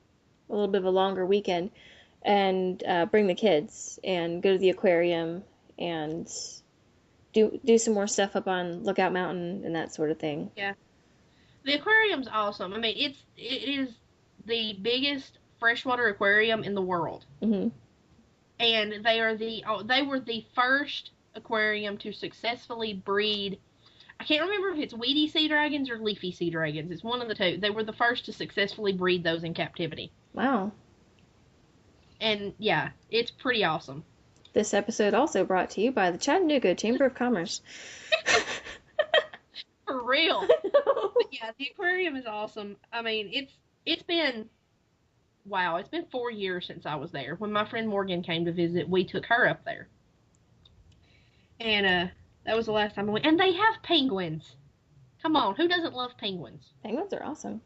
bit of a longer weekend, and bring the kids and go to the aquarium and do some more stuff up on Lookout Mountain and that sort of thing. Yeah. The aquarium's awesome. I mean, it is the biggest freshwater aquarium in the world. Mm-hmm. And they were the first aquarium to successfully breed. I can't remember if it's weedy sea dragons or leafy sea dragons. It's one of the two. They were the first to successfully breed those in captivity. Wow. And yeah, it's pretty awesome. This episode also brought to you by the Chattanooga Chamber of Commerce. For real. But yeah, the aquarium is awesome. I mean, it's been 4 years since I was there. When my friend Morgan came to visit, we took her up there. And that was the last time I went. And they have penguins. Come on, who doesn't love penguins? Penguins are awesome.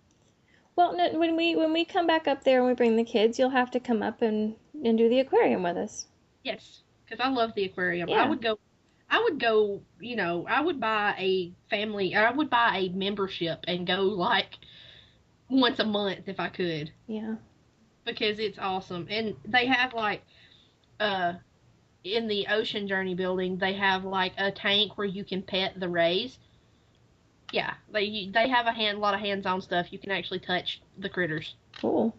Well, no, when we come back up there and we bring the kids, you'll have to come up and do the aquarium with us. Yes, because I love the aquarium. Yeah. I would go, I would buy a membership and go like once a month if I could. Yeah. Because it's awesome. And they have like, in the Ocean Journey building, they have like a tank where you can pet the rays. Yeah, they have a lot of hands-on stuff. You can actually touch the critters. Cool.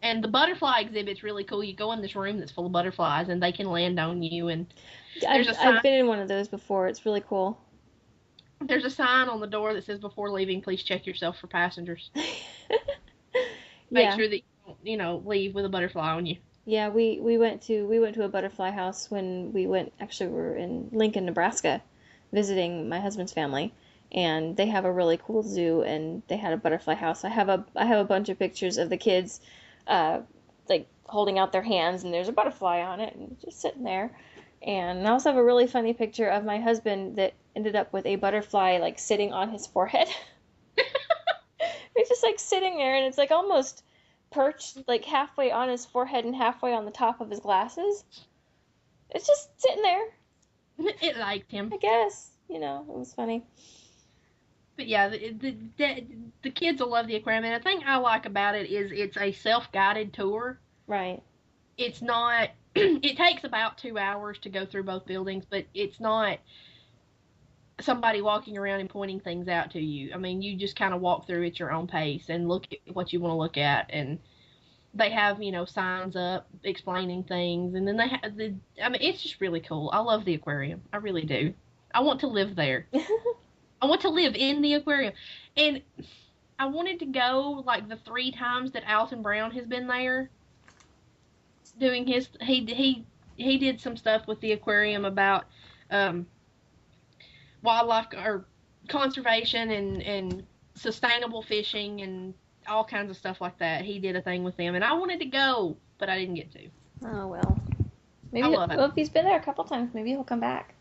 And the butterfly exhibit's really cool. You go in this room that's full of butterflies, and they can land on you. And I've been in one of those before. It's really cool. There's a sign on the door that says, "Before leaving, please check yourself for passengers." Make sure that you don't, leave with a butterfly on you. Yeah, we went to a butterfly house when we went. Actually, we were in Lincoln, Nebraska, visiting my husband's family. And they have a really cool zoo, and they had a butterfly house. I have a bunch of pictures of the kids, like holding out their hands, and there's a butterfly on it, and just sitting there. And I also have a really funny picture of my husband that ended up with a butterfly like sitting on his forehead. It's just like sitting there, and it's like almost perched like halfway on his forehead and halfway on the top of his glasses. It's just sitting there. It liked him, I guess. It was funny. But yeah, the kids will love the aquarium. And the thing I like about it is it's a self-guided tour. Right. It's not, it takes about 2 hours to go through both buildings, but it's not somebody walking around and pointing things out to you. I mean, you just kind of walk through at your own pace and look at what you want to look at. And they have, signs up explaining things. And then they have it's just really cool. I love the aquarium. I really do. I want to live there. I want to live in the aquarium. And I wanted to go like the 3 times that Alton Brown has been there doing his, he did some stuff with the aquarium about wildlife or conservation and sustainable fishing and all kinds of stuff like that. He did a thing with them, and I wanted to go, but I didn't get to. Oh, well. Maybe I love it. Well, if he's been there a couple times, maybe he'll come back.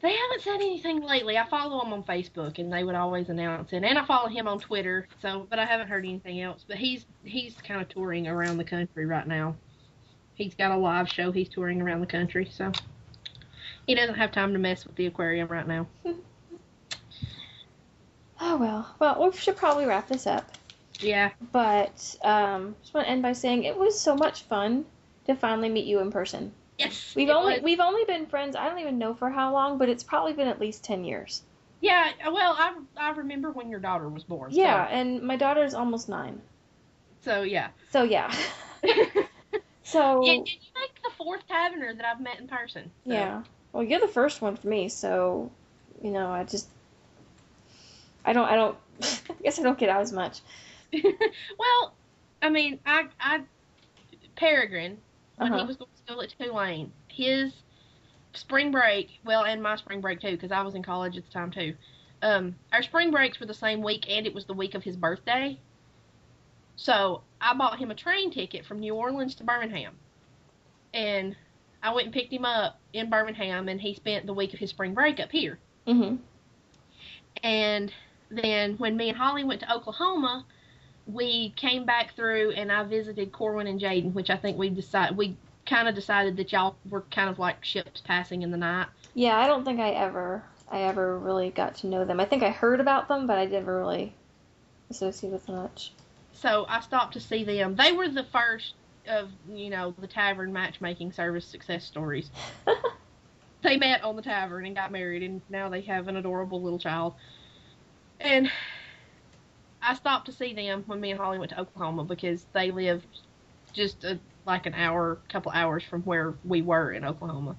They haven't said anything lately. I follow them on Facebook, and they would always announce it. And I follow him on Twitter, but I haven't heard anything else. But he's kind of touring around the country right now. He's got a live show. He's touring around the country, so he doesn't have time to mess with the aquarium right now. Oh, well. Well, we should probably wrap this up. Yeah. But just want to end by saying it was so much fun to finally meet you in person. Yes. We've only been friends, I don't even know for how long, but it's probably been at least 10 years. Yeah, well, I remember when your daughter was born. Yeah, so. And my daughter's almost 9. So, yeah. So, yeah. So... And you make the 4th Taverner that I've met in person. So. Yeah. Well, you're the first one for me, so, I don't, I guess I don't get out as much. Well, I mean, Peregrine, when Uh-huh. he was going to school at Tulane, his spring break, well, and my spring break too, because I was in college at the time too. Our spring breaks were the same week, and it was the week of his birthday. So I bought him a train ticket from New Orleans to Birmingham, and I went and picked him up in Birmingham, and he spent the week of his spring break up here. Mm-hmm. And then when me and Holly went to Oklahoma, we came back through and I visited Corwin and Jaden, which I think we kind of decided that y'all were kind of like ships passing in the night. Yeah, I don't think I ever really got to know them. I think I heard about them, but I never really associated with them much. So I stopped to see them. They were the first of, the tavern matchmaking service success stories. They met on the tavern and got married, and now they have an adorable little child. And I stopped to see them when me and Holly went to Oklahoma because they lived just like a couple hours from where we were in Oklahoma.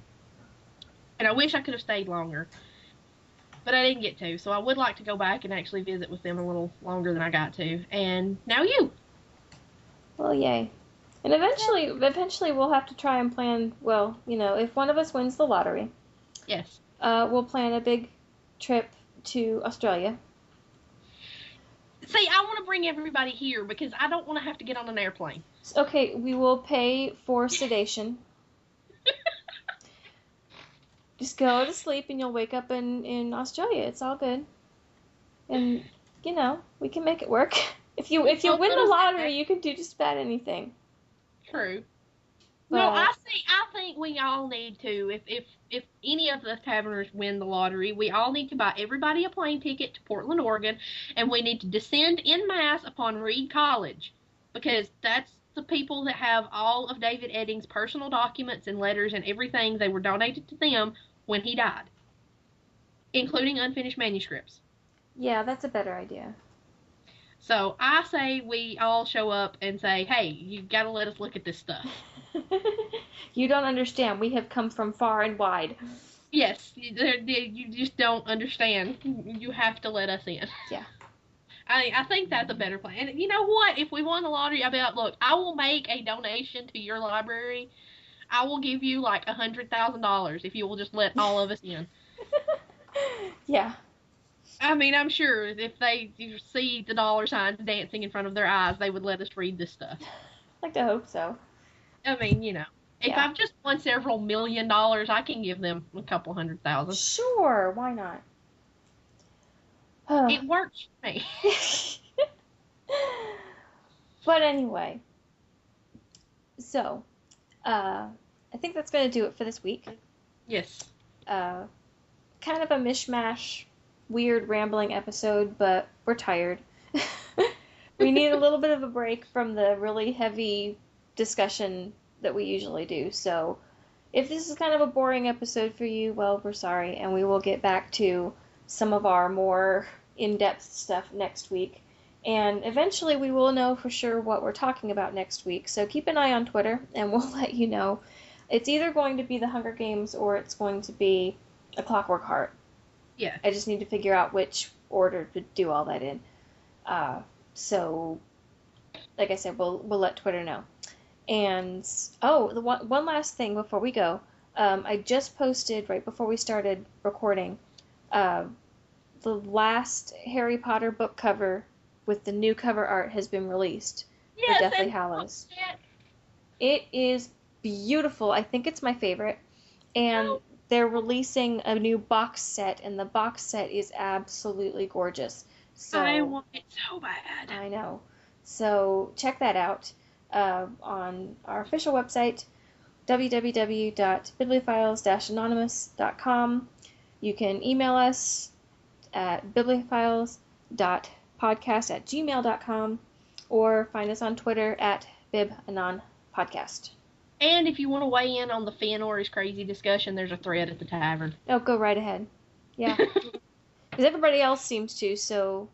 And I wish I could have stayed longer, but I didn't get to. So I would like to go back and actually visit with them a little longer than I got to. And now you. Well, yay. And eventually we'll have to try and plan, well, if one of us wins the lottery. Yes. We'll plan a big trip to Australia. See, I want to bring everybody here because I don't want to have to get on an airplane. Okay, we will pay for sedation. Just go to sleep and you'll wake up in Australia. It's all good. And, we can make it work. If you win the lottery, you can do just about anything. True. But, no, I think we all need to, if any of the taverners win the lottery, we all need to buy everybody a plane ticket to Portland, Oregon, and we need to descend en masse upon Reed College, because that's the people that have all of David Eddings' personal documents and letters and everything. They were donated to them when he died, including unfinished manuscripts. Yeah, that's a better idea. So I say we all show up and say, hey, you've got to let us look at this stuff. You don't understand. We have come from far and wide. Yes, you just don't understand. You have to let us in. Yeah. I think that's a better plan. And you know what? If we won the lottery, I'll be like, look, I will make a donation to your library. I will give you like $100,000 if you will just let all of us in. Yeah. I mean, I'm sure if they see the dollar signs dancing in front of their eyes, they would let us read this stuff. I'd like to hope so. I mean, if I've just won several $1 million, I can give them a couple $100,000. Sure, why not? It works for me. But anyway, so, I think that's going to do it for this week. Yes. Kind of a mishmash, weird, rambling episode, but we're tired. We need a little bit of a break from the really heavy discussion that we usually do. So if this is kind of a boring episode for you, well, we're sorry, and we will get back to some of our more in-depth stuff next week. And eventually we will know for sure what we're talking about next week. So keep an eye on Twitter, and we'll let you know. It's either going to be the Hunger Games or it's going to be A Clockwork Heart. Yeah. I just need to figure out which order to do all that in. So, like I said, we'll let Twitter know. And, the one last thing before we go. I just posted, right before we started recording, the last Harry Potter book cover with the new cover art has been released for Deathly Hallows. It is beautiful. I think it's my favorite. And they're releasing a new box set, and the box set is absolutely gorgeous. So, I want it so bad. I know. So check that out on our official website, www.bibliophiles-anonymous.com. You can email us at bibliophiles.podcast@gmail.com or find us on Twitter at bibanonpodcast. And if you want to weigh in on the Fëanor's crazy discussion, there's a thread at the tavern. Oh, go right ahead. Yeah. Because everybody else seems to, so...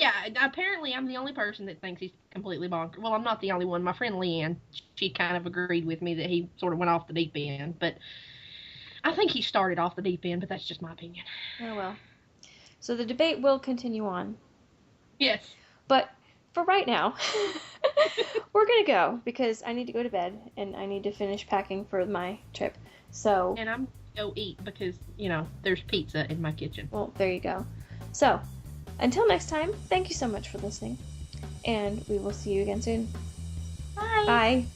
Yeah, apparently I'm the only person that thinks he's completely bonkers. Well, I'm not the only one. My friend Leanne, she kind of agreed with me that he sort of went off the deep end. But I think he started off the deep end, but that's just my opinion. Oh, well. So the debate will continue on. Yes. But for right now, we're going to go because I need to go to bed and I need to finish packing for my trip. So. And I'm going to go eat because, there's pizza in my kitchen. Well, there you go. So, until next time, thank you so much for listening. And we will see you again soon. Bye. Bye.